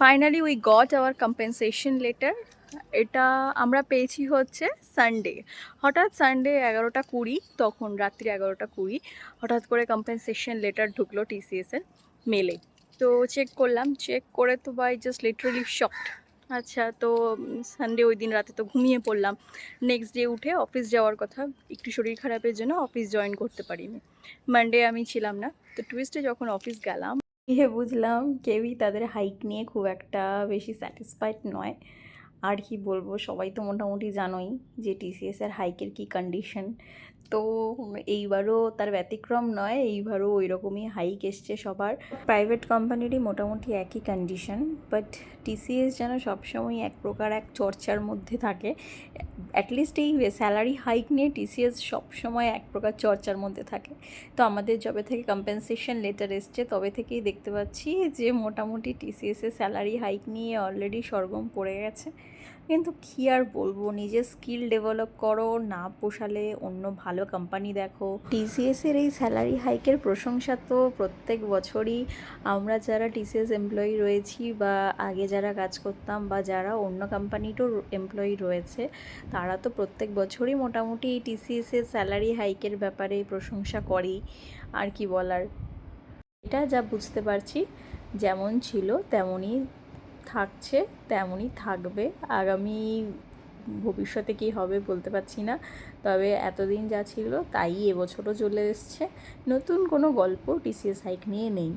Finally we got hour compensation letter. এটা আমরা পেয়েছি হচ্ছে সানডে। হঠাৎ সানডে 11টা 20, তখন রাত্রি 11টা 20 হঠাৎ করে কম্পেনসেশন লেটার ঢুকলো টিসিএসের মেলে। তো চেক করলাম, চেক করে তো বাই জাস্ট লিটারালি শকড। আচ্ছা, তো সানডে ওই দিন রাতে তো ঘুমিয়ে পড়লাম। নেক্সট ডে উঠে অফিস যাওয়ার কথা, একটু শরীর খারাপের জন্য অফিস জয়েন করতে পারিনি। মানডে আমি ছিলাম না, তো টুইসডে যখন অফিস গেলাম গিয়ে বুঝলাম কেউই তাদের হাইক নিয়ে খুব একটা বেশি স্যাটিসফাইড নয়। আর কি বলবো, সবাই তো মোটামুটি জানোই যে টিসিএসের হাইকের কি কন্ডিশন। তো এইবারও তার ব্যতিক্রম নয়, এইবারও ওই রকমই হাইক এসছে সবার। প্রাইভেট কোম্পানিরই মোটামুটি একই কন্ডিশন, বাট টিসিএস যেন সবসময় এক প্রকার এক চর্চার মধ্যে থাকে। অ্যাটলিস্ট এই স্যালারি হাইক নিয়ে টিসিএস সবসময় এক প্রকার চর্চার মধ্যে থাকে। তো আমাদের যবে থেকে কম্পেনসেশন লেটার এসছে তবে থেকেই দেখতে পাচ্ছি যে মোটামুটি টিসিএসের স্যালারি হাইক নিয়ে অলরেডি সরগম পড়ে গেছে। কিন্তু কী আর বলবো, নিজের স্কিল ডেভেলপ করো, না পোষালে অন্য ভালো কোম্পানি দেখো। টিসিএসের এই স্যালারি হাইকের প্রশংসা তো প্রত্যেক বছরই আমরা যারা টিসিএস এমপ্লয়ি রয়েছি বা আগে যারা কাজ করতাম বা যারা অন্য কোম্পানিরও এমপ্লয়ি রয়েছে, তারা তো প্রত্যেক বছরই মোটামুটি এই টিসিএসের স্যালারি হাইকের ব্যাপারে প্রশংসা করেই। আর কি বলার, এটা যা বুঝতে পারছি যেমন ছিল তেমনই থাকছে, তেমনই থাকবে। আগামী ভবিষ্যতে কী হবে বলতে পারছি না, তবে এতদিন যা ছিল তাই এবছরও চলে এসছে। নতুন কোনো গল্প টিসিএস হাইক নিয়ে নেই।